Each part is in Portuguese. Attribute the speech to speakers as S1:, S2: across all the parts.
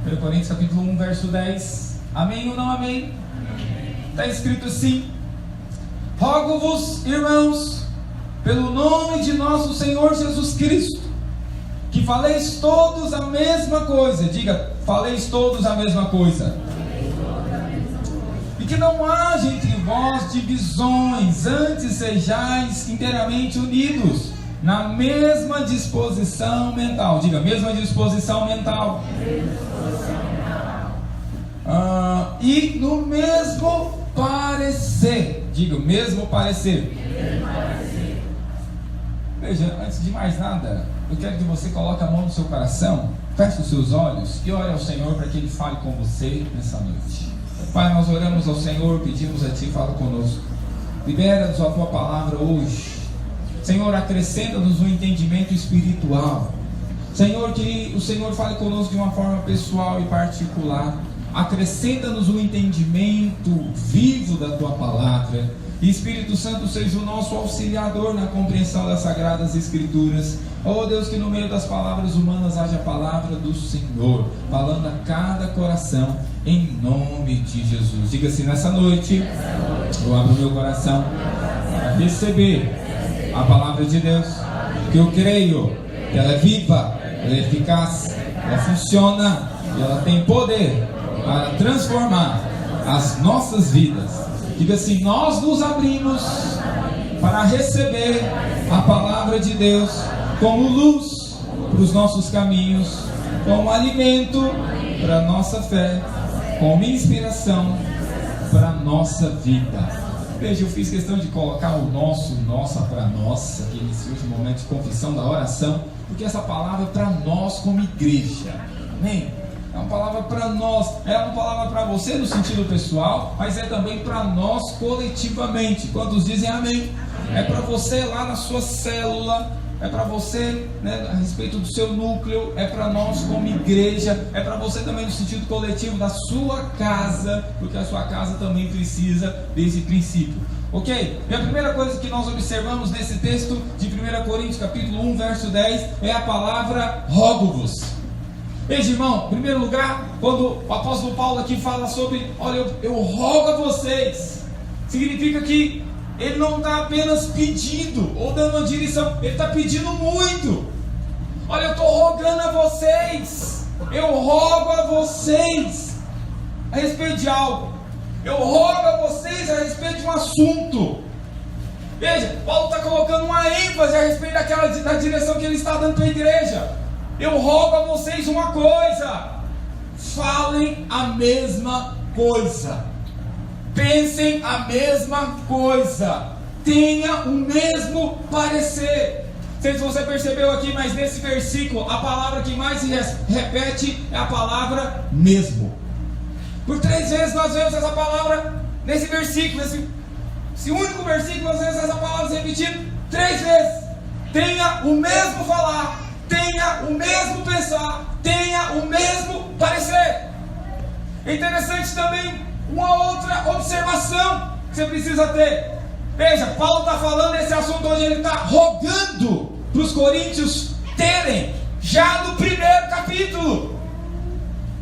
S1: 1 Coríntios capítulo 1, verso 10. Amém ou não amém? Está escrito assim: rogo-vos, irmãos, pelo nome de nosso Senhor Jesus Cristo, que faleis todos a mesma coisa. Diga, faleis todos a mesma coisa. E que não haja entre vós divisões, antes sejais inteiramente unidos na mesma disposição mental. Diga, mesma disposição mental. E no mesmo parecer. Diga, o mesmo parecer. Veja, antes de mais nada, eu quero que você coloque a mão no seu coração, feche os seus olhos e ore ao Senhor para que Ele fale com você nessa noite. Pai, nós oramos ao Senhor, pedimos a Ti, fala conosco. Libera-nos a Tua palavra hoje. Senhor, acrescenta-nos um entendimento espiritual. Senhor, que o Senhor fale conosco de uma forma pessoal e particular. Acrescenta-nos um entendimento vivo da Tua palavra. E Espírito Santo seja o nosso auxiliador na compreensão das Sagradas Escrituras. Oh Deus, que no meio das palavras humanas haja a palavra do Senhor, falando a cada coração, em nome de Jesus. Diga assim: nessa noite, eu abro meu coração para receber a palavra de Deus, que eu creio que ela é viva, ela é eficaz, ela funciona e ela tem poder para transformar as nossas vidas. Diga assim: nós nos abrimos para receber a palavra de Deus como luz para os nossos caminhos, como alimento para a nossa fé, como inspiração para a nossa vida. Veja, eu fiz questão de colocar o nossa para nossa, que inicia hoje o momento de confissão da oração, porque essa palavra é para nós como igreja. Amém? É uma palavra para nós, é uma palavra para você no sentido pessoal, mas é também para nós coletivamente. Quantos dizem amém? É para você lá na sua célula, é para você, né, a respeito do seu núcleo, é para nós como igreja, é para você também no sentido coletivo da sua casa, porque a sua casa também precisa desse princípio. Ok? E a primeira coisa que nós observamos nesse texto de 1 Coríntios capítulo 1, verso 10, é a palavra rogo-vos. Veja, irmão, em primeiro lugar, quando o apóstolo Paulo aqui fala sobre, olha, eu rogo a vocês, significa que ele não está apenas pedindo ou dando uma direção, ele está pedindo muito. Olha, eu estou rogando a vocês, eu rogo a vocês a respeito de algo, eu rogo a vocês a respeito de um assunto. Veja, Paulo está colocando uma ênfase a respeito da direção que ele está dando para a igreja. Eu rogo a vocês uma coisa: falem a mesma coisa, pensem a mesma coisa, tenha o mesmo parecer. Não sei se você percebeu aqui, mas nesse versículo a palavra que mais se repete é a palavra mesmo. Por 3 vezes nós vemos essa palavra nesse versículo, esse único versículo, nós vemos essa palavra se repetindo 3 vezes. Tenha o mesmo falar, tenha o mesmo pensar, tenha o mesmo parecer. É interessante também uma outra observação que você precisa ter. Veja, Paulo está falando desse assunto onde ele está rogando para os coríntios terem, já no primeiro capítulo.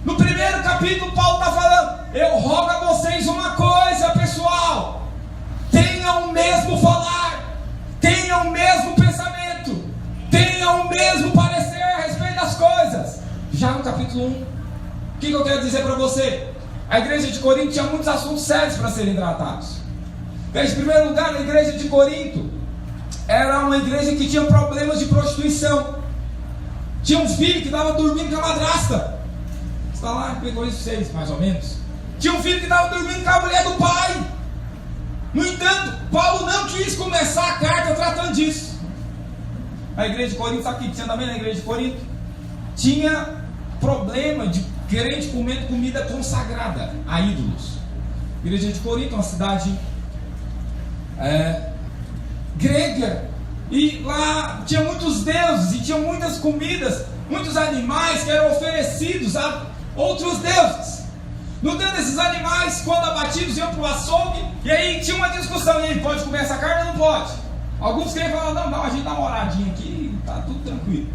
S1: No primeiro capítulo Paulo está falando: eu rogo a vocês uma coisa, pessoal, tenham o mesmo falar, tenham o mesmo pensamento, tenham o mesmo parecer a respeito das coisas. Já no capítulo 1, o que eu quero dizer para você? A igreja de Corinto tinha muitos assuntos sérios para serem tratados. Veja, em primeiro lugar, a igreja de Corinto era uma igreja que tinha problemas de prostituição. Tinha um filho que estava dormindo com a madrasta. Está lá em 1 Coríntios 6, mais ou menos. Tinha um filho que estava dormindo com a mulher do pai. No entanto, Paulo não quis começar a carta tratando disso. A igreja de Corinto, sabe o que tinha também na igreja de Corinto? Tinha problema de crente comendo comida consagrada a ídolos. A igreja de Corinto é uma cidade grega, e lá tinha muitos deuses e tinha muitas comidas, muitos animais que eram oferecidos a outros deuses. No entanto, esses animais, quando abatidos, iam para o açougue, e aí tinha uma discussão: e aí, pode comer essa carne ou não pode? Alguns queriam falar: não, a gente dá uma oradinha aqui, tá tudo tranquilo.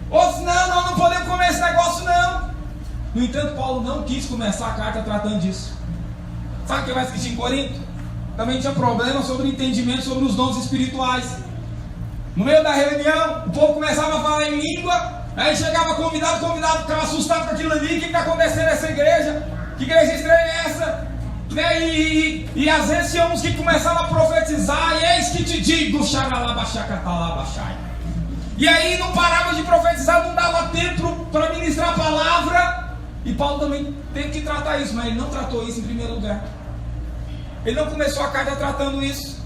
S1: Outros: não podemos comer esse negócio não. No entanto, Paulo não quis começar a carta tratando disso. Sabe o que vai escrito em Corinto? Também tinha problema sobre o entendimento sobre os dons espirituais. No meio da reunião, o povo começava a falar em língua. Aí chegava convidado ficava assustado com aquilo ali. O que está acontecendo nessa igreja? Que igreja estranha é essa? E às vezes tinha uns que começavam a profetizar. E eis que te digo, xaralabaxacatalabachai. E aí não parava de profetizar, não dava tempo para ministrar a palavra. E Paulo também teve que tratar isso, mas ele não tratou isso em primeiro lugar. Ele não começou a carta tratando isso.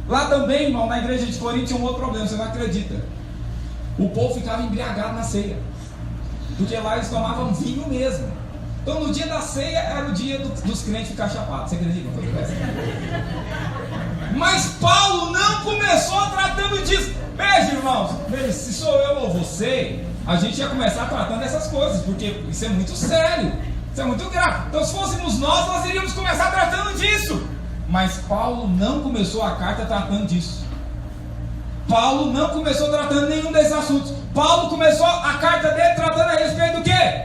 S1: Lá também, irmão, na igreja de Corinto tinha um outro problema, você não acredita. O povo ficava embriagado na ceia, porque lá eles tomavam vinho mesmo. Então no dia da ceia era o dia dos crentes ficar chapados. Você acredita? Mas Paulo não começou tratando disso. Veja, irmãos, se sou eu ou você, a gente ia começar tratando dessas coisas, porque isso é muito sério, isso é muito grave. Então se fôssemos nós iríamos começar tratando disso. Mas Paulo não começou a carta tratando disso. Paulo não começou tratando nenhum desses assuntos. Paulo começou a carta dele tratando a respeito do quê?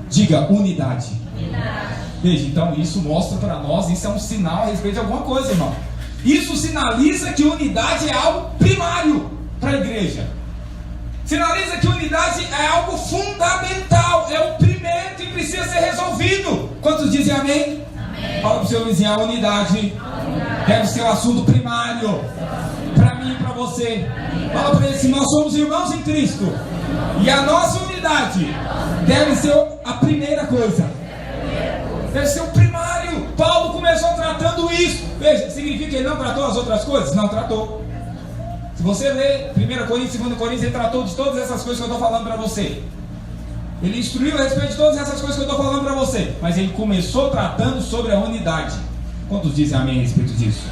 S1: Diga, unidade. Veja, então isso mostra para nós, isso é um sinal a respeito de alguma coisa, irmão. Isso sinaliza que unidade é algo primário para a igreja. Sinaliza que unidade é algo fundamental, é o primeiro que precisa ser resolvido. Quantos dizem amém? Amém. Fala para o seu vizinho, a unidade deve ser o assunto primário para mim e para você. Fala para ele, se nós somos irmãos em Cristo e a nossa unidade deve ser a primeira coisa, deve ser o primário. Paulo começou tratando isso. Veja, significa que ele não tratou as outras coisas? Não tratou. Se você ler 1 Coríntios, 2 Coríntios, ele tratou de todas essas coisas que eu estou falando para você. Ele instruiu a respeito de todas essas coisas que eu estou falando para você. Mas ele começou tratando sobre a unidade. Quantos dizem amém a respeito disso?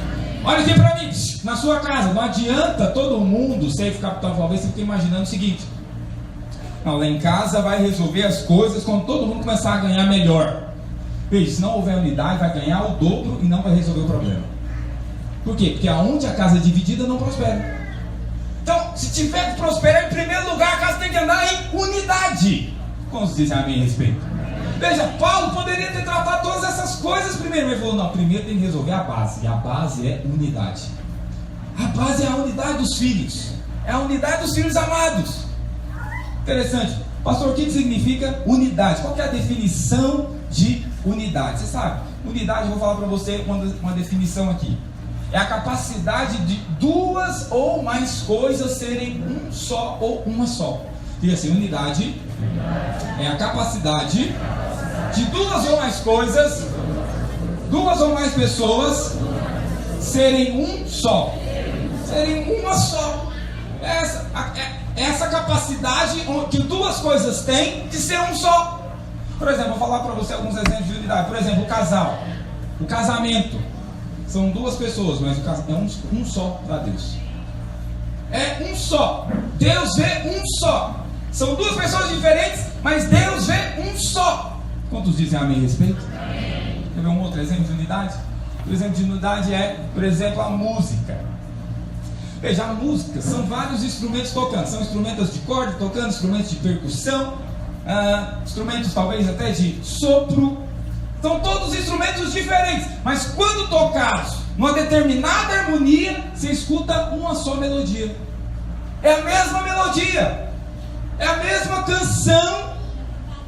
S1: Olha aqui para mim, na sua casa, não adianta todo mundo ser capital. Talvez você fique imaginando o seguinte: não, lá em casa vai resolver as coisas quando todo mundo começar a ganhar melhor. Veja, se não houver unidade, vai ganhar o dobro e não vai resolver o problema. Por quê? Porque aonde a casa é dividida não prospera. Então, se tiver que prosperar, em primeiro lugar, a casa tem que andar em unidade. Quantos dizem amém a respeito? Veja, Paulo poderia ter tratado todas essas coisas primeiro, mas ele falou, não, primeiro tem que resolver a base. E a base é unidade. A base é a unidade dos filhos. É a unidade dos filhos amados. Interessante. Pastor, o que significa unidade? Qual que é a definição de unidade? Você sabe, unidade, eu vou falar para você uma definição aqui. É a capacidade de duas ou mais coisas serem um só ou uma só. Diga assim, unidade é a capacidade de duas ou mais coisas, duas ou mais pessoas serem um só. Serem uma só. Essa capacidade que duas coisas têm de ser um só. Por exemplo, vou falar para você alguns exemplos de unidade. Por exemplo, o casal, o casamento. São duas pessoas, mas é um só para Deus. É um só. Deus vê um só. São duas pessoas diferentes, mas Deus vê um só. Quantos dizem amém a respeito? Amém. Quer ver um outro exemplo de unidade? O exemplo de unidade é, por exemplo, a música. Veja, a música são vários instrumentos tocando. São instrumentos de corda tocando, instrumentos de percussão, instrumentos talvez até de sopro. São todos instrumentos diferentes, mas quando tocados numa determinada harmonia, você escuta uma só melodia. É a mesma melodia, é a mesma canção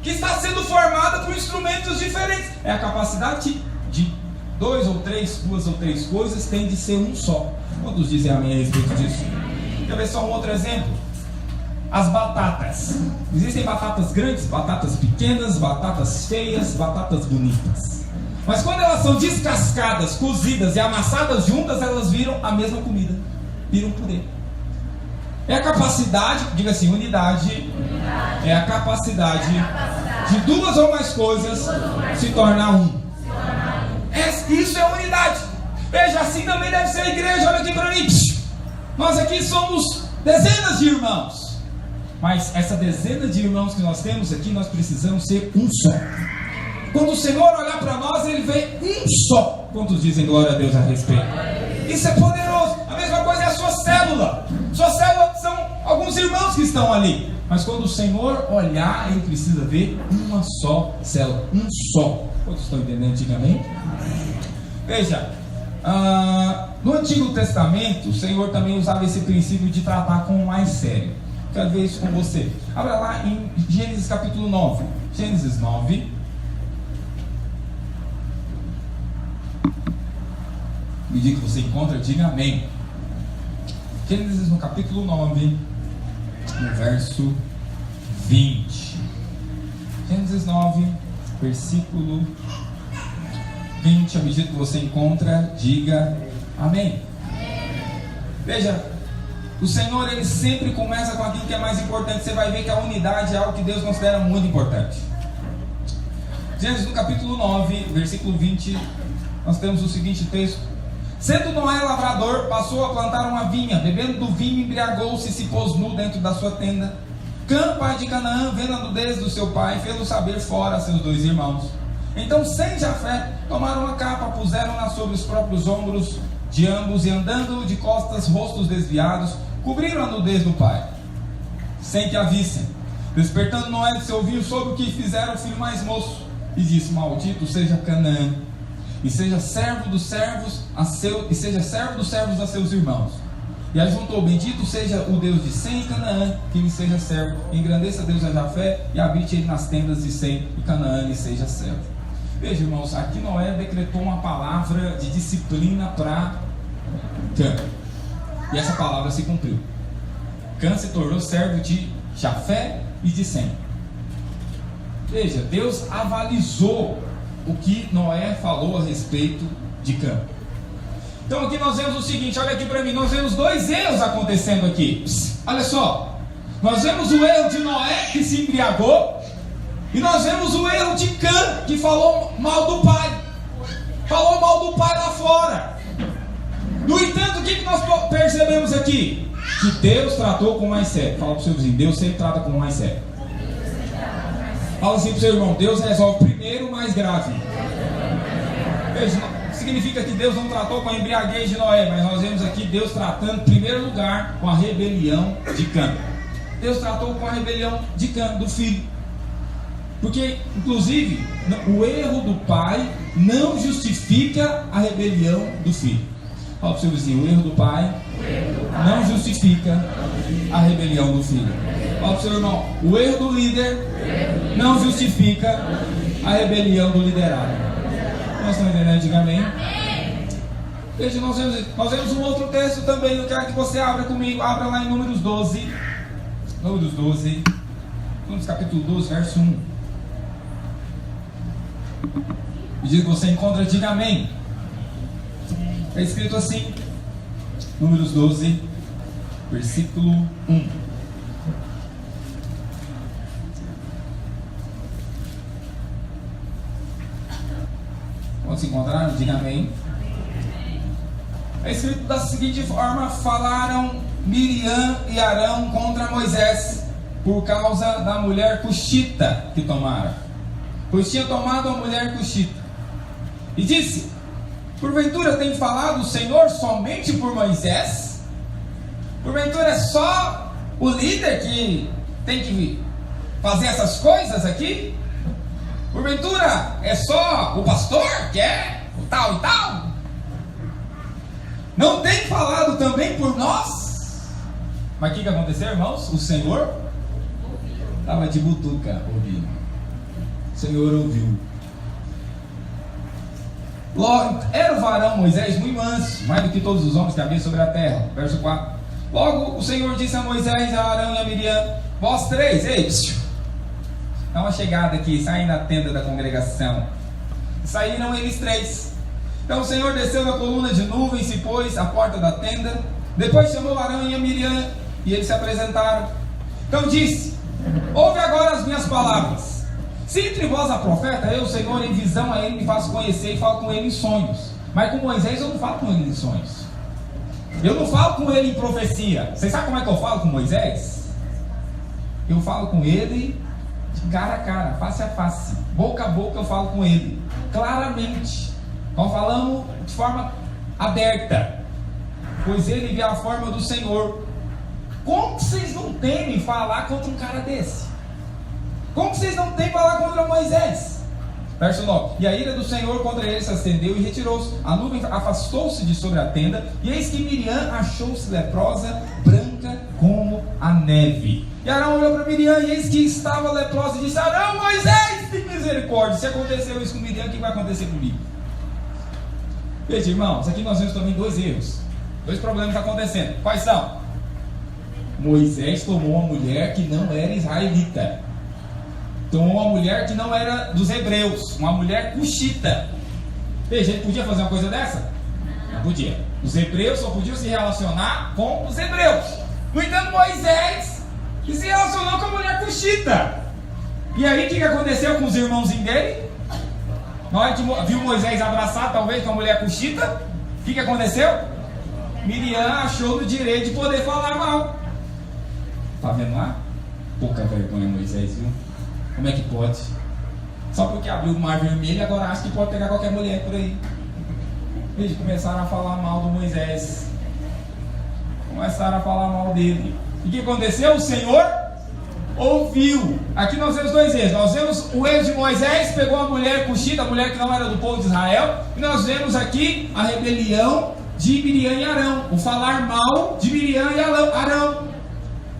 S1: que está sendo formada por instrumentos diferentes. É a capacidade de duas ou três coisas tem de ser um só. Quantos dizem amém a respeito disso? Quer ver só um outro exemplo? As batatas. Existem batatas grandes, batatas pequenas, batatas feias, batatas bonitas. Mas quando elas são descascadas, cozidas e amassadas juntas, elas viram a mesma comida. Viram purê. É a capacidade, diga assim, unidade. É a capacidade de duas ou mais coisas se tornar um. Isso é unidade. Veja, assim também deve ser a igreja. Olha aqui para mim. Nós aqui somos dezenas de irmãos. Mas essa dezena de irmãos que nós temos aqui, nós precisamos ser um só. Quando o Senhor olhar para nós, Ele vê um só. Quantos dizem glória a Deus a respeito? Isso é poderoso. A mesma coisa é a sua célula. Sua célula são alguns irmãos que estão ali. Mas quando o Senhor olhar, Ele precisa ver uma só célula, um só. Quantos estão entendendo? Diga amém. Veja, no Antigo Testamento, o Senhor também usava esse princípio de tratar com o mais sério. Quero ver isso com você. Abra lá em Gênesis capítulo 9. Gênesis 9. Me diga que você encontra, diga amém. Gênesis no capítulo 9, no verso 20. Gênesis 9, versículo 20. À medida que você encontra, diga amém. Veja, o Senhor, Ele sempre começa com aquilo que é mais importante. Você vai ver que a unidade é algo que Deus considera muito importante. Gênesis no capítulo 9, versículo 20, nós temos o seguinte texto: sendo Noé lavrador, passou a plantar uma vinha, bebendo do vinho, embriagou-se e se pôs nu dentro da sua tenda. Cã, pai de Canaã, vendo a nudez do seu pai, fez-o saber fora a seus 2 irmãos. Então Sem e Jafé tomaram a capa, puseram-na sobre os próprios ombros de ambos, e andando de costas, rostos desviados, cobriram a nudez do pai, sem que a vissem. Despertando Noé de seu vinho, soube o que fizeram o filho mais moço, e disse: maldito seja Canaã, e seja servo dos servos a seus irmãos. E ajuntou: bendito seja o Deus de Sem e Canaã, que lhe seja servo. Engrandeça Deus a Jafé, e habite ele nas tendas de Sem, e Canaã lhe seja servo. Veja, irmãos, aqui Noé decretou uma palavra de disciplina para Cã, e essa palavra se cumpriu. Cã se tornou servo de Jafé e de Sem. Veja, Deus avalizou o que Noé falou a respeito de Cã. Então aqui nós vemos o seguinte, olha aqui para mim, nós vemos 2 erros acontecendo aqui. Olha só, nós vemos o erro de Noé, que se embriagou, e nós vemos o erro de Cã, que falou mal do pai. Falou mal do pai lá fora. No entanto, o que nós percebemos aqui? Que Deus tratou com mais sério. Fala para o seu vizinho: Deus sempre trata com mais sério. Fala assim para o seu irmão: Deus resolve primeiro o mais grave. Veja, significa que Deus não tratou com a embriaguez de Noé, mas nós vemos aqui Deus tratando em primeiro lugar com a rebelião de Cã. Deus tratou com a rebelião de Cã, do filho. Porque, inclusive, o erro do pai não justifica a rebelião do filho. Fala para o seu vizinho: o erro do pai não justifica a rebelião do filho. Fala para o seu irmão: o erro do líder não justifica a rebelião do liderado. Nós estamos entendendo? Diga amém. Veja, nós vemos um outro texto também. Eu quero que você abra comigo. Abra lá em Números 12. Números 12. Números capítulo 12, verso 1. E diz que você encontra, diga amém. É escrito assim, Números 12, versículo 1. Quando se encontraram, diga amém. É escrito da seguinte forma: falaram Miriam e Arão contra Moisés, por causa da mulher cuxita que tomaram, pois tinha tomado a mulher cuxita. E disse: porventura tem falado o Senhor somente por Moisés? Porventura é só o líder que tem que fazer essas coisas aqui? Porventura é só o pastor que é o tal e tal? Não tem falado também por nós? Mas o que aconteceu, irmãos? O Senhor estava de butuca ouvindo. O Senhor ouviu. Logo, era o varão Moisés muito manso, mais do que todos os homens que havia sobre a terra. Verso 4. Logo o Senhor disse a Moisés, a Arão e a Miriam: vós 3, ei, dá uma chegada aqui, saem da tenda da congregação. Saíram eles 3. Então o Senhor desceu na coluna de nuvem, se pôs à porta da tenda. Depois chamou Arão e a Miriam, e eles se apresentaram. Então disse: ouve agora as minhas palavras. Se entre vós há profeta, eu, Senhor, em visão a ele me faço conhecer e falo com ele em sonhos. Mas com Moisés eu não falo com ele em sonhos. Eu não falo com ele em profecia. Vocês sabem como é que eu falo com Moisés? Eu falo com ele de cara a cara, face a face, boca a boca eu falo com ele, claramente. Nós falamos de forma aberta, pois ele vê a forma do Senhor. como que vocês não temem falar contra um cara desse? Como que vocês não temem falar contra Moisés? Verso 9: E a ira do Senhor contra ele se acendeu e retirou-se. A nuvem afastou-se de sobre a tenda, e eis que Miriam achou-se leprosa, branca como a neve. E Arão olhou para Miriam, e eis que estava leprosa, e disse: Arão, Moisés, tem misericórdia. Se aconteceu isso com Miriam, o que vai acontecer comigo? Veja, irmãos, aqui nós vemos também dois erros, dois problemas acontecendo. Quais são? Moisés tomou uma mulher que não era israelita, tomou uma mulher que não era dos hebreus, uma mulher cuxita. Veja, ele podia fazer uma coisa dessa? Não podia. Os hebreus só podiam se relacionar com os hebreus. No entanto, Moisés se relacionou com a mulher cuxita. E aí, o que aconteceu com os irmãozinhos dele? Na hora que viu Moisés abraçado, talvez, com a mulher cuxita, o que aconteceu? Miriam achou no direito de poder falar mal. Tá vendo lá? Pouca vergonha, Moisés, viu? Como é que pode? Só porque abriu o mar vermelho, agora acha que pode pegar qualquer mulher por aí. Eles começaram a falar mal do Moisés. Começaram a falar mal dele. E o que aconteceu? O Senhor ouviu. Aqui nós vemos dois erros. Nós vemos o erro de Moisés, pegou a mulher cuxita, a mulher que não era do povo de Israel. E nós vemos aqui a rebelião de Miriam e Arão. O falar mal de Miriam e Arão.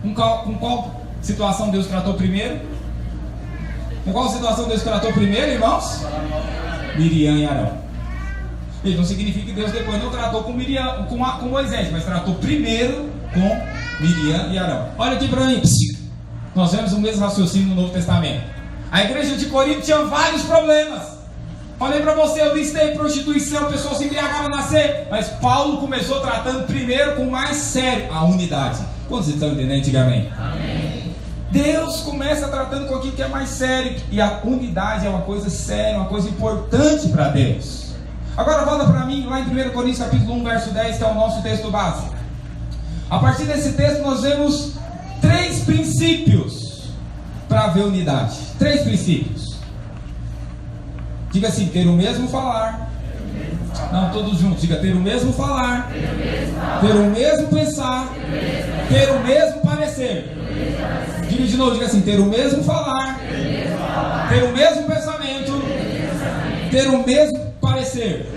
S1: Com qual situação Deus tratou primeiro? Com qual situação Deus tratou primeiro, irmãos? Miriam e Arão. Isso não significa que Deus depois não tratou com Miriam, com Moisés, mas tratou primeiro com Miriam e Arão. Olha aqui para mim. Nós vemos o mesmo raciocínio no Novo Testamento. A igreja de Corinto tinha vários problemas. Falei para você, eu listei prostituição, pessoas se embriagavam na ceia. Mas Paulo começou tratando primeiro com o mais sério, a unidade. Quantos estão entendendo antigamente? Amém. Deus começa tratando com aquilo que é mais sério. E a unidade é uma coisa séria, uma coisa importante para Deus. Agora volta para mim, lá em 1 Coríntios capítulo 1, verso 10, que é o nosso texto base. A partir desse texto nós vemos 3 princípios para haver unidade. 3 princípios. Diga assim: ter o mesmo falar. Não, todos juntos. Diga: ter o mesmo falar, ter o mesmo pensar, ter o mesmo parecer. Diga de novo, diga assim: ter o mesmo falar, ter o mesmo pensamento, ter o mesmo parecer.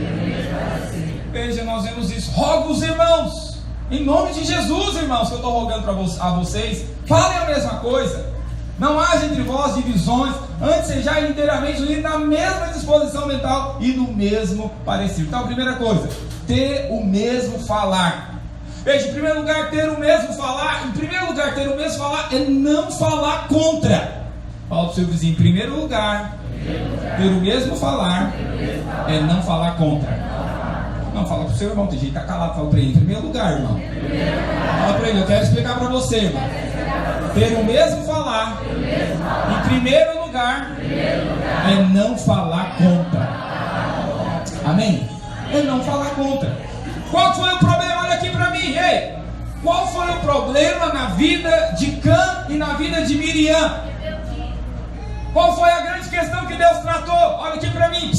S1: Veja, nós vemos isso. Rogo os irmãos, em nome de Jesus, irmãos, que eu estou rogando a vocês, falem a mesma coisa. Não haja entre vós divisões, antes sejais inteiramente unidos na mesma disposição mental e no mesmo parecer. Então, a primeira coisa, ter o mesmo falar. Veja, em primeiro lugar, ter o mesmo falar. Em primeiro lugar, ter o mesmo falar é não falar contra. Fala para o seu vizinho: em primeiro lugar, ter o mesmo falar é não falar contra. Não, fala para o seu irmão, tem gente que está calado. Fala para ele: em primeiro lugar, irmão. Fala para ele: eu quero explicar para você, irmão. Ter o mesmo falar, em primeiro lugar, é não falar contra. Amém? É não falar contra. Qual foi o problema? Olha aqui para mim. Ei, qual foi o problema na vida de Cã e na vida de Miriam? Qual foi a grande questão que Deus tratou? Olha aqui para mim.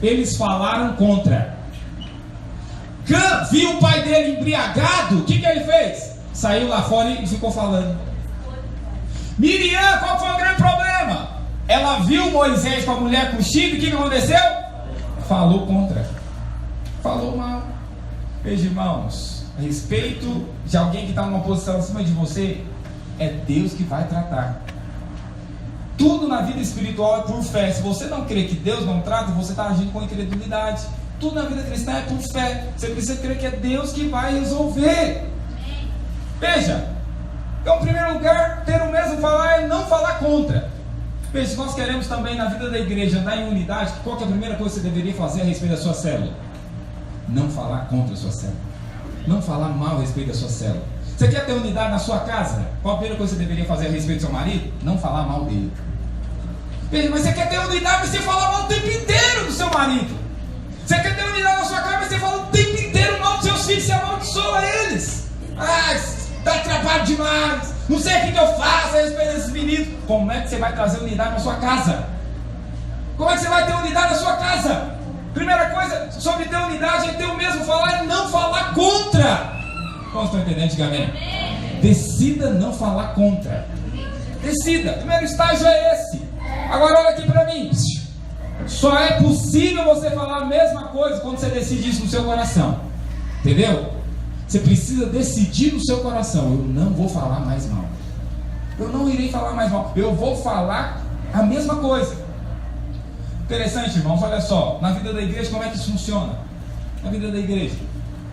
S1: Eles falaram contra. Cã viu o pai dele embriagado. O que ele fez? Saiu lá fora e ficou falando. Miriam, qual foi o grande problema? Ela viu Moisés com a mulher cuxita. O que aconteceu? Falou contra. Falou mal. Veja, irmãos, a respeito de alguém que está numa posição acima de você, é Deus que vai tratar. Tudo na vida espiritual é por fé. Se você não crê que Deus não trata, você está agindo com incredulidade. Tudo na vida cristã é por fé. Você precisa crer que é Deus que vai resolver. Veja, então, em primeiro lugar, ter o mesmo falar é não falar contra. Veja, se nós queremos também na vida da igreja andar em unidade, qual que é a primeira coisa que você deveria fazer a respeito da sua célula? Não falar contra a sua célula. Não falar mal a respeito da sua célula. Você quer ter unidade na sua casa? Qual a primeira coisa que você deveria fazer a respeito do seu marido? Não falar mal dele. Veja, mas você quer ter unidade, mas você fala mal o tempo inteiro do seu marido. Você quer ter unidade na sua casa, mas você fala o tempo inteiro mal dos seus filhos, você amaldiçoa eles. Dá trabalho demais, não sei o que eu faço a respeito desses meninos. Como é que você vai trazer unidade na sua casa? Como é que você vai ter unidade na sua casa? Primeira coisa sobre ter unidade é ter o mesmo falar e não falar contra. Como estão entendendo antigamente? Decida não falar contra. Decida. O primeiro estágio é esse. Agora olha aqui para mim. Só é possível você falar a mesma coisa quando você decide isso no seu coração. Entendeu? Você precisa decidir no seu coração: eu não vou falar mais mal. Eu não irei falar mais mal. Eu vou falar a mesma coisa. Interessante, irmãos, olha só. Na vida da igreja, como é que isso funciona? Na vida da igreja,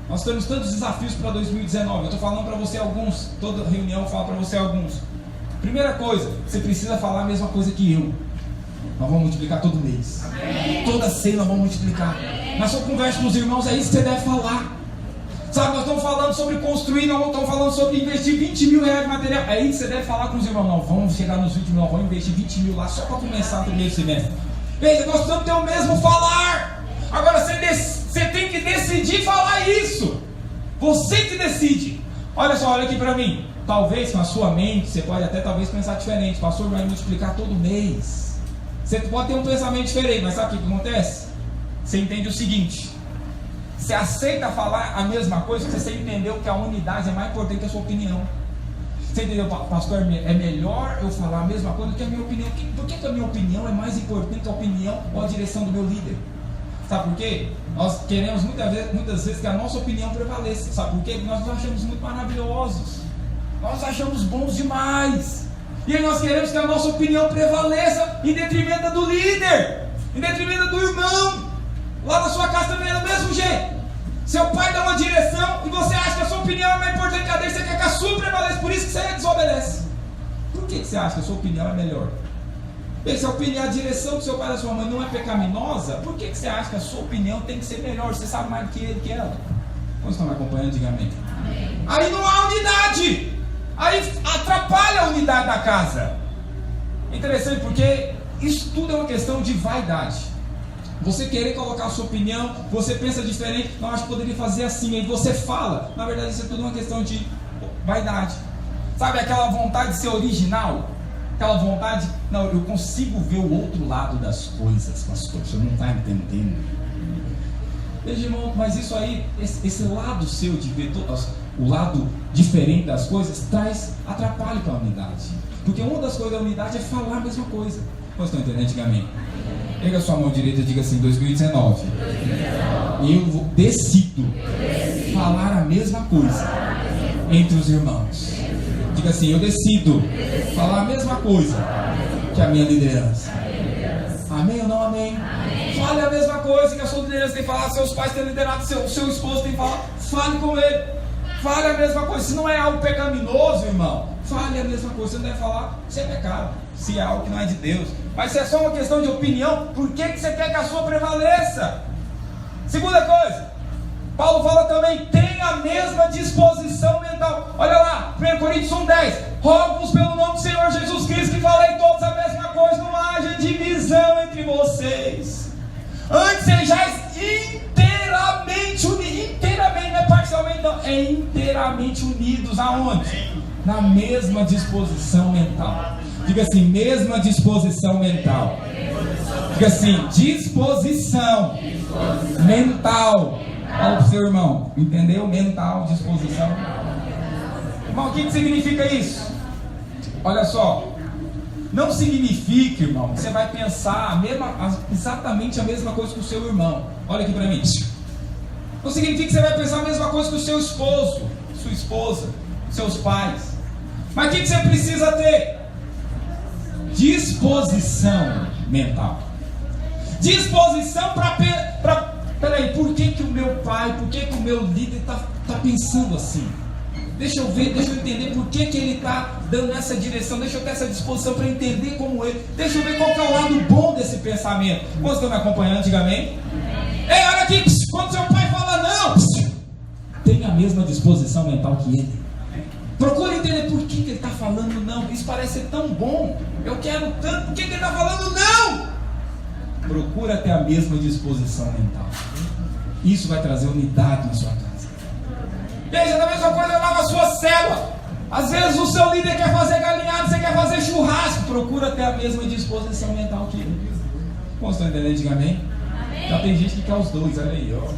S1: nós temos tantos desafios para 2019. Eu estou falando para você alguns. Toda reunião eu falo para você alguns. Primeira coisa, você precisa falar a mesma coisa que eu. Nós vamos multiplicar todo mês. Amém. Toda ceia nós vamos multiplicar. Amém. Na sua conversa com os irmãos, é isso que você deve falar. Sabe, nós estamos falando sobre construir, nós estamos falando sobre investir 20 mil reais em material. É isso que você deve falar com os irmãos. Não, vamos chegar nos 20 mil, nós vamos investir 20 mil lá só para começar o primeiro semestre. Veja, nós precisamos ter o mesmo falar. Agora você tem que decidir falar isso. Você que decide. Olha só, olha aqui para mim. Talvez com a sua mente, você pode até talvez pensar diferente. O pastor vai multiplicar todo mês. Você pode ter um pensamento diferente, mas sabe o que acontece? Você entende o seguinte: você aceita falar a mesma coisa, porque você entendeu que a unidade é mais importante que a sua opinião. Você entendeu, pastor? É melhor eu falar a mesma coisa do que a minha opinião. Por que a minha opinião é mais importante que a opinião ou a direção do meu líder? Sabe por quê? Nós queremos muitas vezes que a nossa opinião prevaleça. Sabe por quê? Porque nós nos achamos muito maravilhosos. Nós achamos bons demais. E aí nós queremos que a nossa opinião prevaleça em detrimento do líder, em detrimento do irmão. Lá na sua casa também é do mesmo jeito. Seu pai dá uma direção e você acha que a sua opinião é mais importante que a dele, você quer que a sua prevaleça, por isso que você desobedece. Por que você acha que a sua opinião é melhor? Se a opinião, a direção do seu pai e da sua mãe não é pecaminosa, por que você acha que a sua opinião tem que ser melhor? Você sabe mais do que ele, que ela. Quando estão me acompanhando, diga amém. Aí não há unidade. Aí atrapalha a unidade da casa. Interessante, porque isso tudo é uma questão de vaidade. Você querer colocar a sua opinião, você pensa diferente, não, acho que poderia fazer assim, aí você fala. Na verdade isso é tudo uma questão de vaidade. Sabe aquela vontade de ser original? Aquela vontade, não, eu consigo ver o outro lado das coisas, pastor, você não está entendendo. Veja, irmão, mas isso aí, esse lado seu de ver o lado diferente das coisas, atrapalha para a unidade. Porque uma das coisas da unidade é falar a mesma coisa. Vocês estão entendendo? Diga amém. Pega a sua mão direita e diga assim: 2019. Eu decido falar a mesma coisa entre os irmãos. Diga assim: eu decido falar a mesma coisa que a minha liderança. Amém ou não amém? Fale a mesma coisa que a sua liderança tem que falar, seus pais têm liderado, seu esposo tem que falar. Fale com ele. Fale a mesma coisa. Se não é algo pecaminoso, irmão, fale a mesma coisa. Você não deve falar se é pecado, se é algo que não é de Deus. Mas se é só uma questão de opinião, por que você quer que a sua prevaleça? Segunda coisa, Paulo fala também: tenha a mesma disposição mental. Olha lá, 1 Coríntios 1:10. Rogo-vos pelo nome do Senhor Jesus Cristo que falei todos a mesma coisa, não haja divisão entre vocês. Antes sejais inteiramente unidos. Inteiramente, não é parcialmente, não. É inteiramente unidos. Aonde? Na mesma disposição mental. Diga assim: mesma disposição mental. Diga assim: disposição mental. Fala para o seu irmão. Entendeu? Mental, disposição. Irmão, o que significa isso? Olha só. Não significa, irmão, que você vai pensar exatamente a mesma coisa que o seu irmão. Olha aqui para mim. Não significa que você vai pensar a mesma coisa que o seu esposo, sua esposa, seus pais. Mas o que você precisa ter? Disposição mental. Disposição para... Peraí, por que o meu pai, por que o meu líder está pensando assim? Deixa eu ver, deixa eu entender por que ele está dando essa direção. Deixa eu ter essa disposição para entender como ele. Deixa eu ver qual que é o lado bom desse pensamento. Vocês estão me acompanhando? Diga amém. Ei, olha aqui, quando seu pai fala não, tenha a mesma disposição mental que ele. Procure entender por que ele está falando não. Isso parece ser tão bom. Eu quero tanto. Por que ele está falando não? Procura ter a mesma disposição mental. Isso vai trazer unidade na sua casa. Veja, da mesma coisa lá na sua célula. Às vezes o seu líder quer fazer galinhada, você quer fazer churrasco. Procura ter a mesma disposição mental que ele. Como estão entendendo? Diga amém. Já tem gente que quer os dois, olha aí, ó.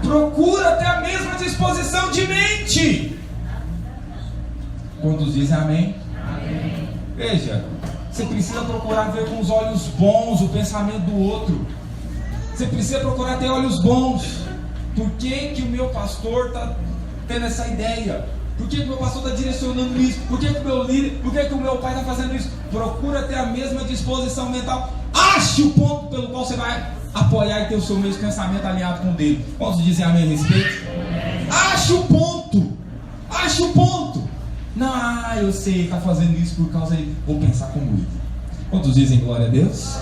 S1: Procura ter a mesma disposição de mente. Quantos dizem amém? Amém. Veja, você precisa procurar ver com os olhos bons o pensamento do outro. Você precisa procurar ter olhos bons. Por que o meu pastor está tendo essa ideia? Por que o meu pastor está direcionando isso? Por que o meu líder, por que o meu pai está fazendo isso? Procura ter a mesma disposição mental. Ache o ponto pelo qual você vai apoiar e ter o seu mesmo pensamento alinhado com o dele. Posso dizer amém a respeito? Ache o ponto. Ache o ponto. Não, eu sei, está fazendo isso por causa de... Vou pensar como ele. Quantos dizem glória a Deus?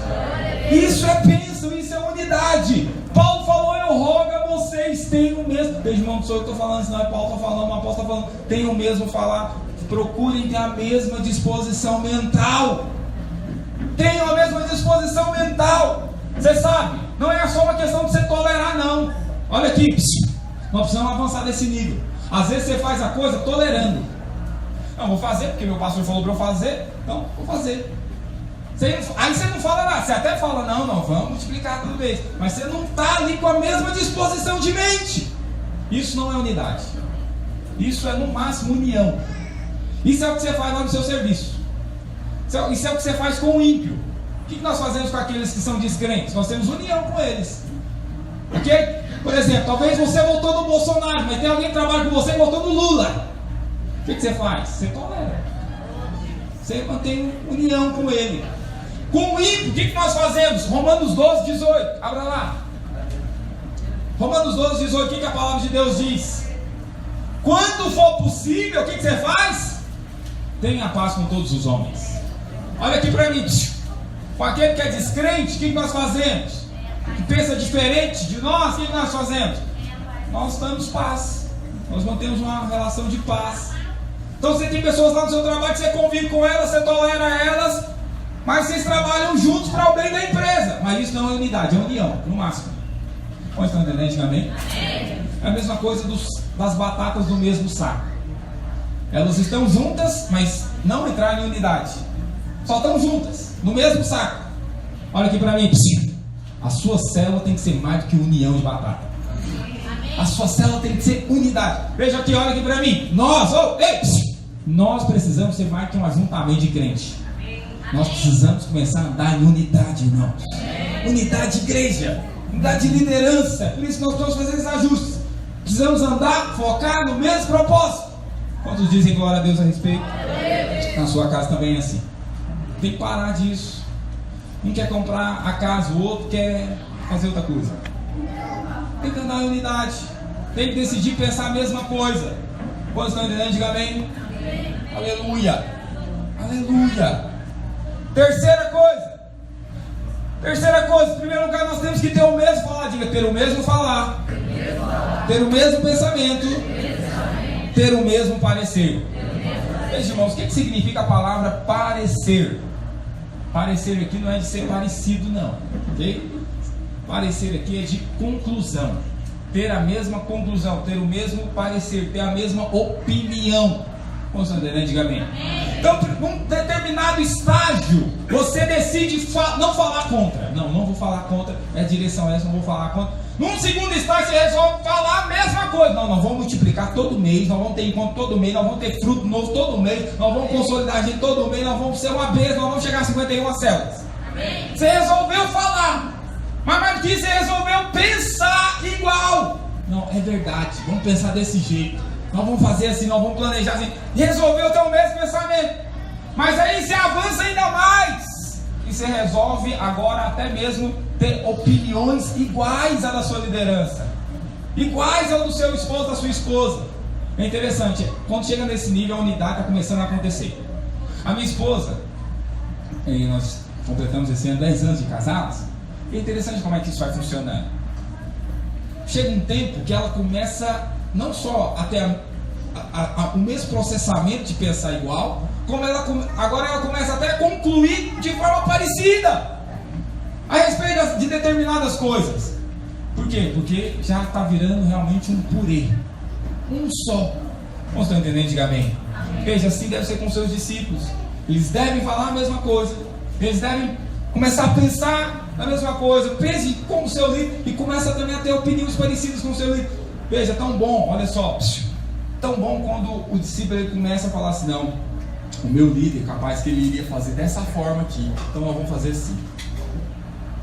S1: Isso é bênção, isso é unidade. Paulo falou, eu rogo a vocês, tenham o mesmo. Veja, irmão, não sou eu que estou falando, senão é Paulo está falando, o apóstolo está falando. Tenham o mesmo falar. Procurem ter a mesma disposição mental. Tenham a mesma disposição mental. Você sabe, não é só uma questão de você tolerar, não. Olha aqui, nós precisamos avançar desse nível. Às vezes você faz a coisa tolerando. Não, vou fazer porque meu pastor falou para eu fazer. Então, vou fazer. Aí você não fala nada. Você até fala, não, vamos multiplicar tudo isso. Mas você não está ali com a mesma disposição de mente. Isso não é unidade. Isso é no máximo união. Isso é o que você faz lá no seu serviço. Isso é o que você faz com o ímpio. O que nós fazemos com aqueles que são descrentes? Nós temos união com eles. Ok? Por exemplo, talvez você votou no Bolsonaro, mas tem alguém que trabalha com você e votou no Lula. O que você faz? Você tolera. Você mantém união com ele. Com o ímpio, o que nós fazemos? Romanos 12, 18. Abra lá. Romanos 12, 18. O que a palavra de Deus diz? Quando for possível, o que você faz? Tenha paz com todos os homens. Olha aqui para mim. Com aquele que é descrente, o que nós fazemos? Que pensa diferente de nós, o que nós fazemos? Nós damos paz. Nós mantemos uma relação de paz. Então você tem pessoas lá no seu trabalho que você convive com elas, você tolera elas, mas vocês trabalham juntos para o bem da empresa. Mas isso não é unidade, é união, no máximo. Pode estar entendendo, amém? É a mesma coisa das batatas do mesmo saco. Elas estão juntas, mas não entraram em unidade. Só estão juntas, no mesmo saco. Olha aqui para mim. A sua célula tem que ser mais do que união de batata. A sua célula tem que ser unidade. Veja aqui, olha aqui para mim. Nós precisamos ser mais que um ajuntamento de crente. Nós precisamos começar a andar em unidade, irmãos. Unidade de igreja, unidade de liderança. Por isso nós estamos fazendo esses ajustes. Precisamos andar, focar no mesmo propósito. Quantos dizem glória a Deus a respeito? Na sua casa também é assim. Tem que parar disso. Um quer comprar a casa, o outro quer fazer outra coisa. Tem que andar em unidade. Tem que decidir pensar a mesma coisa. Quantos estão entendendo? Diga amém. Aleluia. Aleluia. Terceira coisa. Em primeiro lugar, nós temos que ter o mesmo falar. Diga, ter o mesmo falar. Ter o mesmo pensamento. Ter o mesmo parecer. Veja, irmãos, o que significa a palavra parecer? Parecer aqui não é de ser parecido, não. Ok? Parecer aqui é de conclusão. Ter a mesma conclusão, ter o mesmo parecer, ter a mesma opinião. Vamos entender, diga amém. Então, num determinado estágio, você decide não falar contra. Não vou falar contra, é direção essa, não vou falar contra. Num segundo estágio, você resolve falar a mesma coisa. Não, nós vamos multiplicar todo mês, nós vamos ter encontro todo mês, nós vamos ter fruto novo todo mês, nós vamos consolidar a gente todo mês, nós vamos ser uma bênção, nós vamos chegar a 51 células. Você resolveu falar, mas mais do que isso, você resolveu pensar igual. Não, é verdade, vamos pensar desse jeito. Nós vamos fazer assim, nós vamos planejar assim. Resolveu ter o mesmo pensamento. Mas aí você avança ainda mais. E você resolve agora até mesmo ter opiniões iguais à da sua liderança. Iguais ao do seu esposo, da sua esposa. É interessante, quando chega nesse nível, a unidade está começando a acontecer. A minha esposa, nós completamos esse ano 10 anos de casados. É interessante como é que isso vai funcionando. Chega um tempo que ela começa não só a ter o mesmo processamento de pensar igual, como agora ela começa até a concluir de forma parecida a respeito de determinadas coisas. Por quê? Porque já está virando realmente um purê, um só. Vocês estão entendendo? Diga amém. Veja, assim deve ser com seus discípulos. Eles devem falar a mesma coisa, eles devem começar a pensar na mesma coisa, pense como o seu líder e começa também a ter opiniões parecidas com o seu líder. Veja, tão bom, olha só, tão bom quando o discípulo ele começa a falar assim: não, o meu líder, capaz que ele iria fazer dessa forma aqui, então nós vamos fazer assim.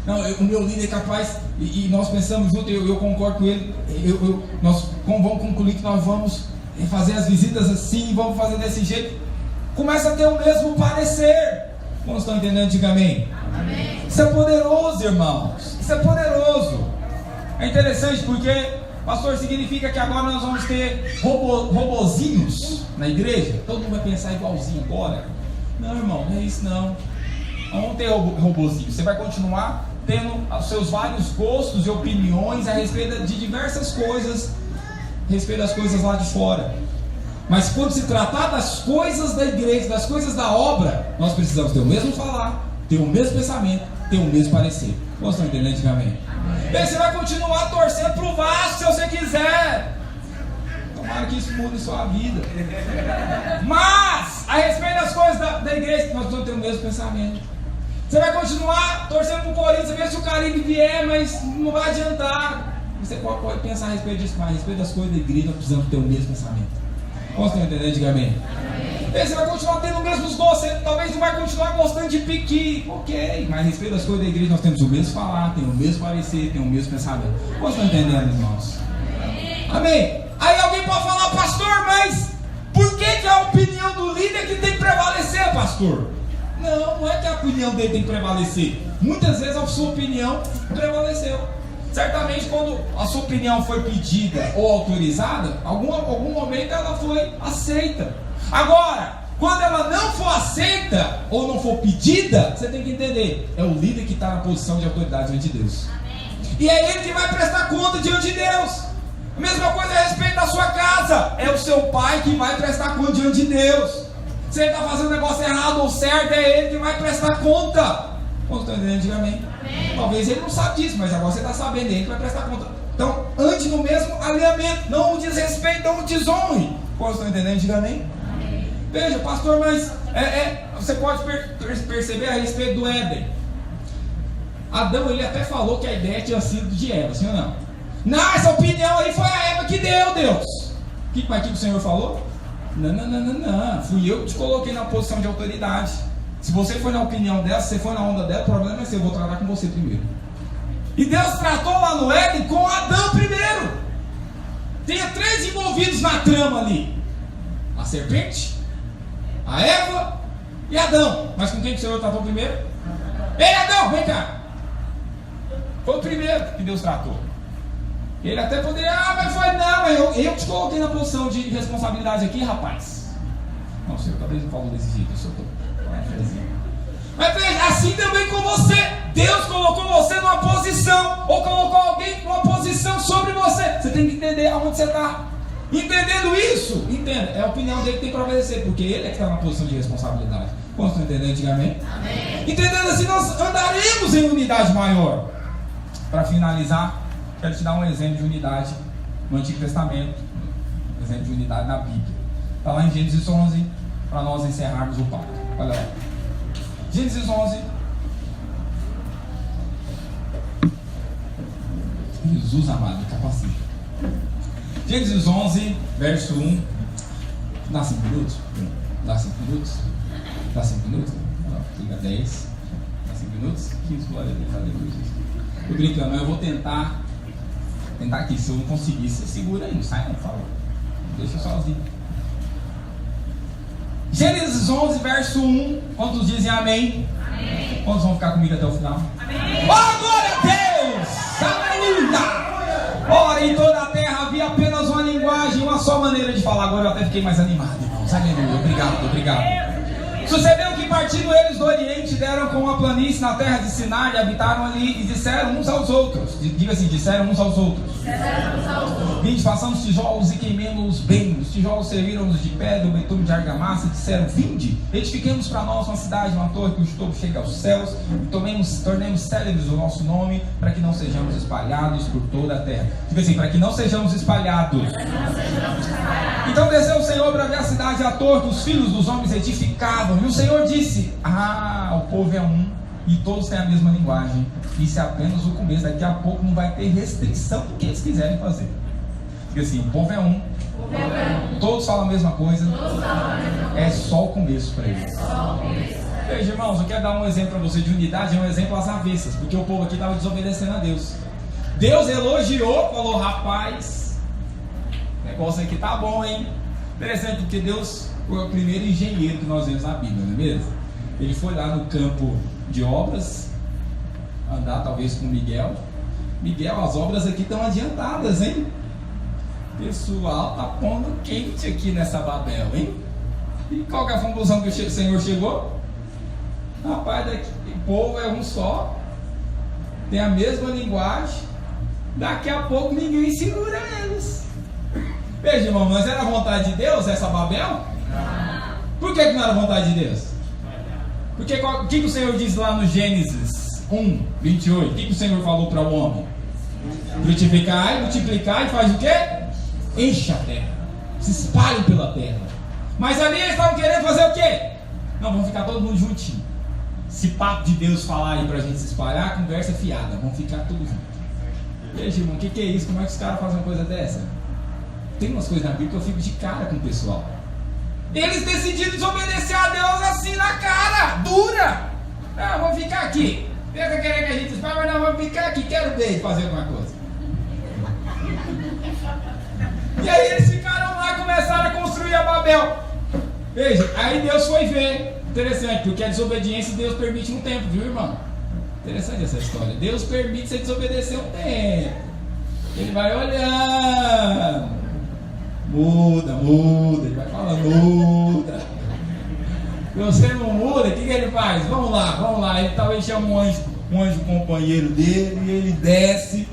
S1: Não, o meu líder é capaz, e nós pensamos junto, eu concordo com ele, nós vamos concluir que nós vamos fazer as visitas assim, vamos fazer desse jeito. Começa a ter o mesmo parecer. Como estão entendendo? Diga amém. Amém. Isso é poderoso, irmãos. Isso é poderoso. É interessante porque, pastor, significa que agora nós vamos ter robozinhos na igreja? Todo mundo vai pensar igualzinho agora? Não, irmão, não é isso não. Não vamos ter robozinho. Você vai continuar tendo os seus vários gostos e opiniões a respeito de diversas coisas, a respeito das coisas lá de fora. Mas quando se tratar das coisas da igreja, das coisas da obra, nós precisamos ter o mesmo falar, ter o mesmo pensamento, ter o mesmo parecer. Vocês estão entendendo? Diga amém. Bem, você vai continuar torcendo para o Vasco se você quiser. Tomara que isso mude sua vida. Mas, a respeito das coisas da igreja, nós precisamos ter o mesmo pensamento. Você vai continuar torcendo para o Corinthians, ver se o Caribe vier, mas não vai adiantar. Você pode pensar a respeito disso, mas a respeito das coisas da igreja, nós precisamos ter o mesmo pensamento. Vocês estão entendendo? Diga amém. Você vai continuar tendo os mesmos gostos, você talvez não vai continuar gostando de piqui, ok, mas a respeito das coisas da igreja nós temos o mesmo falar, temos o mesmo parecer, temos o mesmo pensamento. Vocês estão entendendo, irmãos? Amém. Aí alguém pode falar: pastor, mas por que é a opinião do líder que tem que prevalecer, pastor? Não é que a opinião dele tem que prevalecer. Muitas vezes a sua opinião prevaleceu. Certamente quando a sua opinião foi pedida ou autorizada, algum momento ela foi aceita. Agora, quando ela não for aceita ou não for pedida, você tem que entender: é o líder que está na posição de autoridade diante de Deus. Amém. E é ele que vai prestar conta diante de Deus. A mesma coisa a respeito da sua casa: é o seu pai que vai prestar conta diante de Deus. Se ele está fazendo o negócio errado ou certo, é ele que vai prestar conta. Como estão entendendo? Diga amém. Talvez ele não sabe disso, mas agora você está sabendo, ele que vai prestar conta. Então, ande no mesmo alinhamento, não o desrespeite, não o desonre. Como estão entendendo? Diga amém. Veja, pastor, mas você pode perceber a respeito do Éden. Adão, ele até falou que a ideia tinha sido de Eva, sim ou não? Não, essa opinião aí foi a Eva que deu, Deus. Mas o que o Senhor falou? Não, fui eu que te coloquei na posição de autoridade. Se você foi na opinião dela, se você foi na onda dela, o problema é seu, eu vou tratar com você primeiro. E Deus tratou lá no Éden com Adão primeiro. Tinha 3 envolvidos na trama ali: a serpente, a Eva e Adão. Mas com quem que o Senhor tratou primeiro? Ei, Adão, vem cá. Foi o primeiro que Deus tratou. Ele até poderia: mas foi não, mas eu te coloquei na posição de responsabilidade aqui, rapaz. Não, o Senhor talvez não falou desse jeito, eu só estou. Mas veja, assim também com você. Deus colocou você numa posição, ou colocou alguém numa posição sobre você. Você tem que entender aonde você está. Entendendo isso, entenda, é a opinião dele que tem que prevalecer, porque ele é que está na posição de responsabilidade. Como estão entendendo? Diga amém. Amém. Entendendo assim, nós andaremos em unidade maior. Para finalizar, quero te dar um exemplo de unidade no Antigo Testamento, um exemplo de unidade na Bíblia. Está lá em Gênesis 11, para nós encerrarmos o pacto. Olha lá. Gênesis 11. Jesus amado, capacita. Gênesis 11, verso 1. Dá 5 minutos? Dá 5 minutos? Dá 5 minutos? Não, fica 10. Dá 5 minutos? 15, glória a Deus, aleluia. Tô brincando, mas eu vou tentar aqui. Se eu não conseguir, você segura aí, não sai não, por favor. Deixa eu sozinho. Gênesis 11, verso 1. Quantos dizem amém? Amém. Quantos vão ficar comigo até o final? Amém. Oh, glória a Deus! Aleluia! Ora, em toda a terra havia apenas uma linguagem, uma só maneira de falar. Agora eu até fiquei mais animado, irmãos. Aleluia! Obrigado. Sucedeu que partindo eles do Oriente, deram com uma planície na terra de Sinai, habitaram ali e disseram uns aos outros. Diga assim: disseram uns aos outros. Vinde, façamos tijolos e queimemos bem. Os tijolos serviram-nos de pedra, o betume de argamassa, e disseram: vinde, edifiquemos para nós uma cidade, uma torre cujo topo chega aos céus, e tornemos célebres o nosso nome, para que não sejamos espalhados por toda a terra. Diga assim: para que não sejamos espalhados. Então desceu o Senhor para ver a cidade e a torre que os filhos dos homens edificavam. E o Senhor disse: o povo é um, e todos têm a mesma linguagem. Isso é apenas o começo. Daqui a pouco não vai ter restrição do que eles quiserem fazer. Porque assim, o povo é um, todos falam a mesma coisa, é só o começo para eles. Veja, irmãos, eu quero dar um exemplo para você de unidade, é um exemplo às avessas, porque o povo aqui estava desobedecendo a Deus. Deus elogiou, falou: rapaz, o negócio aqui tá bom, hein? Interessante, porque Deus foi o primeiro engenheiro que nós vemos na Bíblia, não é mesmo? Ele foi lá no campo de obras, andar talvez com Miguel. Miguel, as obras aqui estão adiantadas, hein? Pessoal, tá pondo quente aqui nessa Babel, hein? E qual que é a conclusão que o Senhor chegou? Rapaz, daqui, o povo é um só, tem a mesma linguagem, daqui a pouco ninguém segura eles. Veja, irmão, mas era a vontade de Deus essa Babel? Por que não era a vontade de Deus? Porque o que o Senhor diz lá no Gênesis 1, 28? O que o Senhor falou para o homem? Frutificai, multiplicai e faz o quê? Enche a terra, se espalhem pela terra. Mas ali eles estavam querendo fazer o quê? Não, vamos ficar todo mundo juntinho. Esse papo de Deus falar aí pra gente se espalhar, a conversa é fiada, vamos ficar tudo junto. Veja, irmão, o que é isso? Como é que os caras fazem uma coisa dessa? Tem umas coisas na Bíblia que eu fico de cara com o pessoal. Eles decidiram desobedecer a Deus assim na cara, dura. Ah, vamos ficar aqui. Deus tá querendo que a gente espalhe, mas não, vamos ficar aqui, quero ver fazer alguma coisa. E aí eles ficaram lá e começaram a construir a Babel. Veja, aí Deus foi ver. Interessante, porque a desobediência Deus permite um tempo, viu, irmão? Interessante essa história. Deus permite você desobedecer um tempo. Ele vai olhando. Muda. Ele vai falando, muda. Se você não muda, o que ele faz? Vamos lá. Ele talvez chama um anjo companheiro dele, e ele desce.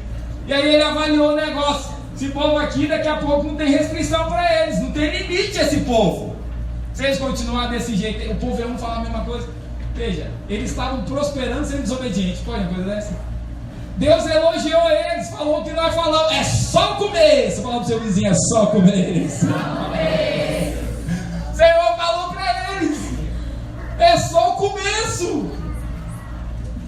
S1: E aí ele avaliou o negócio. Esse povo aqui, daqui a pouco não tem restrição para eles, não tem limite esse povo. Se eles continuarem desse jeito, o povo é um falar a mesma coisa. Veja, eles estavam prosperando sendo desobedientes. Pode uma coisa dessa? Deus elogiou eles, falou que nós falamos, é só o começo. Fala pro seu vizinho, é só o começo. O Senhor falou para eles, é só o começo.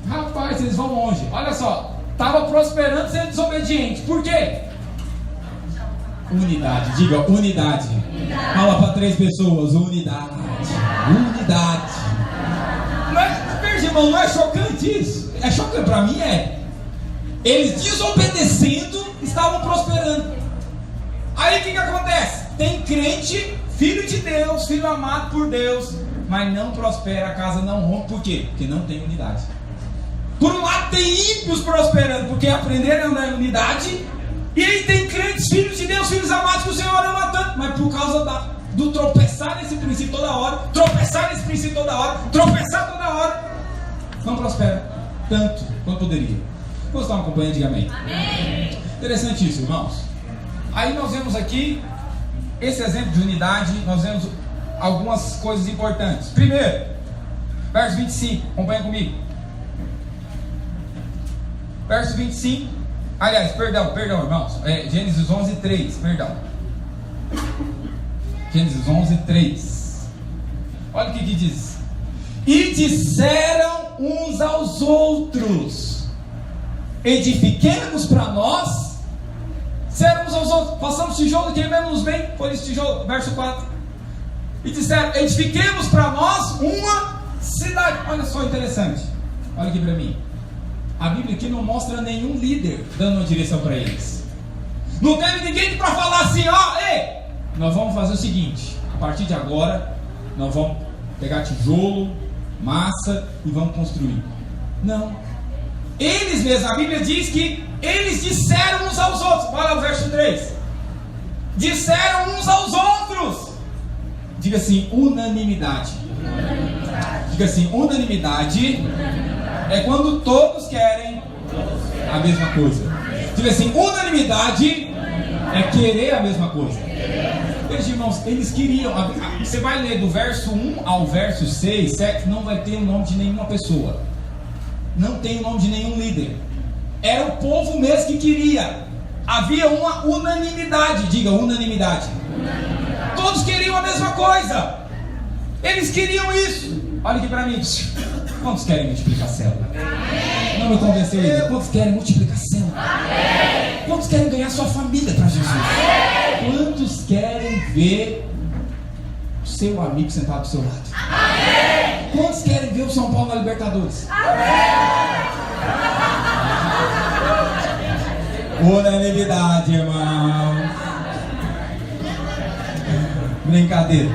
S1: Rapaz, eles vão longe. Olha só, estava prosperando sendo desobediente. Por quê? Unidade, diga unidade. Fala para 3 pessoas, unidade. Não é, veja, irmão, não é chocante isso? É chocante, para mim é. Eles desobedecendo estavam prosperando. Aí o que acontece? Tem crente, filho de Deus, filho amado por Deus, mas não prospera, a casa não rompe. Por quê? Porque não tem unidade. Por um lado tem ímpios prosperando, porque aprenderam a andar em unidade. E aí tem crentes, filhos de Deus, filhos amados que o Senhor ama tanto, mas por causa do tropeçar nesse princípio toda hora, não prospera tanto quanto poderia. Vamos dar uma companhia, diga amém. Amém. Interessante isso, irmãos. Aí nós vemos aqui esse exemplo de unidade, nós vemos algumas coisas importantes. Primeiro, verso 25, acompanha comigo. Verso 25. Aliás, perdão, irmãos. Gênesis 11, 3, perdão. Gênesis 11, 3. Olha o que diz. E disseram uns aos outros: edifiquemos para nós. Disseram uns aos outros: façamos tijolo e queimemos bem. Foi esse tijolo, verso 4. E disseram: edifiquemos para nós uma cidade. Olha só, interessante. Olha aqui para mim. A Bíblia aqui não mostra nenhum líder dando uma direção para eles. Não teve ninguém para falar assim: ei, nós vamos fazer o seguinte, a partir de agora nós vamos pegar tijolo, massa e vamos construir. Não. Eles mesmos, a Bíblia diz que eles disseram uns aos outros. Olha lá o verso 3. Disseram uns aos outros. Diga assim, unanimidade. Diga assim, unanimidade é quando todos querem a mesma coisa. Diga assim, unanimidade é querer a mesma coisa. Veja, irmãos, eles queriam. Você vai ler do verso 1 ao verso 6, 7, não vai ter o nome de nenhuma pessoa. Não tem o nome de nenhum líder. Era o povo mesmo que queria. Havia uma unanimidade. Diga, unanimidade. Todos queriam a mesma coisa. Eles queriam isso. Olha aqui para mim. Quantos querem multiplicar a célula? Não me convenceu ainda. Quantos querem multiplicar a célula? Quantos querem ganhar sua família para Jesus? Quantos querem ver o seu amigo sentado do seu lado? Quantos querem ver o São Paulo na Libertadores? Unanimidade, irmão. Brincadeira.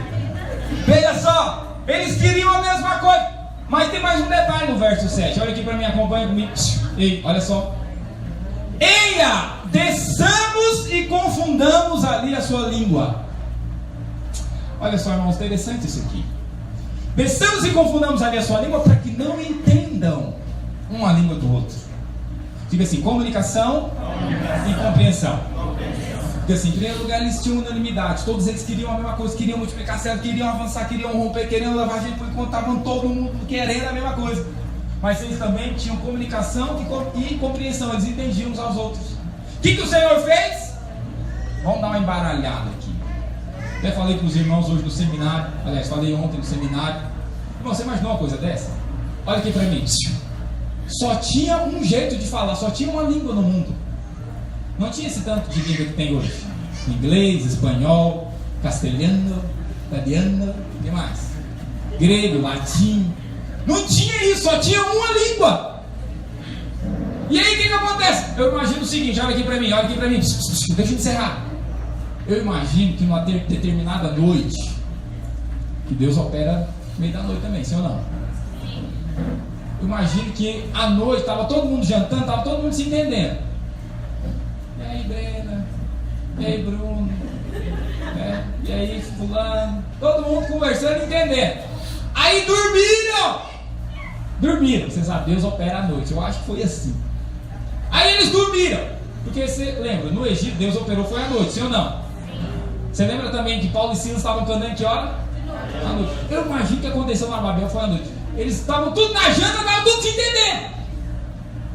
S1: Veja só, eles queriam a mesma coisa. Mas tem mais um detalhe no verso 7. Olha aqui para mim, acompanha comigo. Ei, olha só. Eia, desçamos e confundamos ali a sua língua. Olha só, irmãos, interessante isso aqui. Desçamos e confundamos ali a sua língua para que não entendam uma língua do outro. Diga assim, comunicação e compreensão. Porque assim, em primeiro lugar eles tinham unanimidade. Todos eles queriam a mesma coisa, queriam multiplicar certo, queriam avançar, queriam romper, queriam levar gente por enquanto estavam todo mundo querendo a mesma coisa. Mas eles também tinham comunicação e compreensão, eles entendiam uns aos outros. O que o Senhor fez? Vamos dar uma embaralhada aqui. Até falei para os irmãos hoje no seminário, aliás, falei ontem no seminário. Irmão, você imaginou uma coisa dessa? Olha aqui para mim. Só tinha um jeito de falar, só tinha uma língua no mundo. Não tinha esse tanto de língua que tem hoje. Inglês, espanhol, castelhano, italiano, o que mais? Grego, latim. Não tinha isso, só tinha uma língua. E aí o que acontece? Eu imagino o seguinte, olha aqui pra mim, deixa eu encerrar. Eu imagino que numa determinada noite, que Deus opera no meio da noite também, sim ou não? Eu imagino que à noite estava todo mundo jantando, estava todo mundo se entendendo. E aí, Brena? E aí, Bruno? E aí, fulano? Todo mundo conversando e entendendo. Aí dormiram. Você sabe, Deus opera à noite. Eu acho que foi assim. Aí eles dormiram. Porque você lembra, no Egito Deus operou foi à noite, sim ou não? Você lembra também que Paulo e Silas estavam cantando que hora? À noite. Eu imagino que aconteceu na Babel foi à noite. Eles estavam tudo na janta, estavam tudo se entendendo.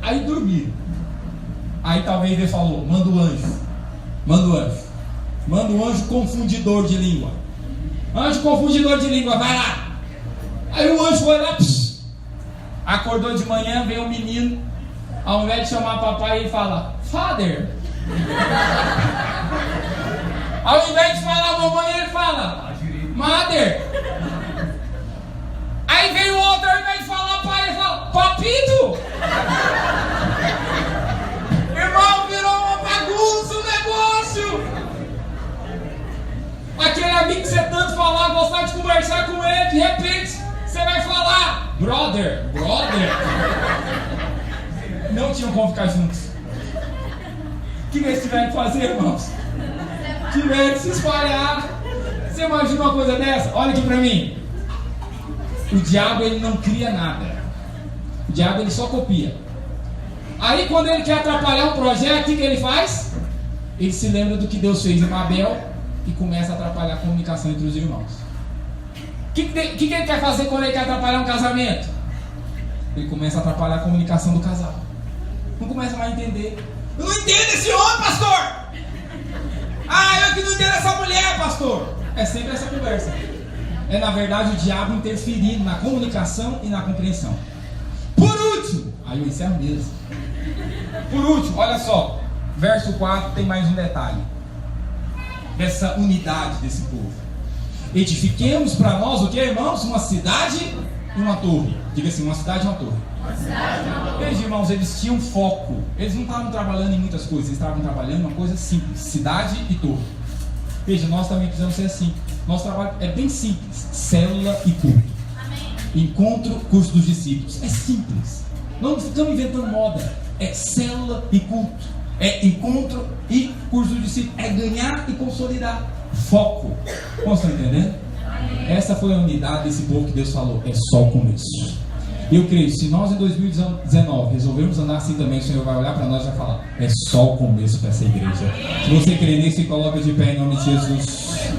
S1: Aí dormiram. Aí talvez Deus falou, manda o anjo. Manda o anjo confundidor de língua. Anjo confundidor de língua, vai lá. Aí o anjo foi lá, acordou de manhã, veio um menino. Ao invés de chamar papai, ele fala, Father. Ao invés de falar mamãe, ele fala, Mother. Aí veio o outro, ao invés de falar pai, ele fala, Papito. Irmão, virou uma bagunça o negócio. Aquele amigo que você tanto falava, gostava de conversar com ele, de repente você vai falar, brother. Não tinham como ficar juntos. O que eles tiveram que fazer, irmãos? Tiveram que se espalhar. Você imagina uma coisa dessa? Olha aqui pra mim. O diabo, ele não cria nada. O diabo, ele só copia. Aí quando ele quer atrapalhar um projeto, o que ele faz? Ele se lembra do que Deus fez em Babel e começa a atrapalhar a comunicação entre os irmãos. O que ele quer fazer quando ele quer atrapalhar um casamento? Ele começa a atrapalhar a comunicação do casal. Não começa mais a entender. Eu não entendo esse homem, pastor! Eu que não entendo essa mulher, pastor! É sempre essa conversa. É na verdade o diabo interferindo na comunicação e na compreensão. Por último, aí eu encerro mesmo. Por último, olha só, verso 4 tem mais um detalhe dessa unidade desse povo. Edifiquemos para nós o que, irmãos? Uma cidade e uma torre. Diga assim, uma cidade e uma torre. Veja, irmãos, eles tinham foco. Eles não estavam trabalhando em muitas coisas, eles estavam trabalhando em uma coisa simples: cidade e torre. Veja, nós também precisamos ser assim. Nosso trabalho é bem simples: célula e culto. Encontro, curso dos discípulos. É simples. Não ficamos inventando moda. É célula e culto. É encontro e curso dos discípulos. É ganhar e consolidar. Foco. Como estão entendendo? Essa foi a unidade desse povo que Deus falou. É só o começo. Eu creio, se nós em 2019 resolvermos andar assim também, o Senhor vai olhar para nós e vai falar: é só o começo para essa igreja. Se você crê nisso, coloca de pé em nome de Jesus.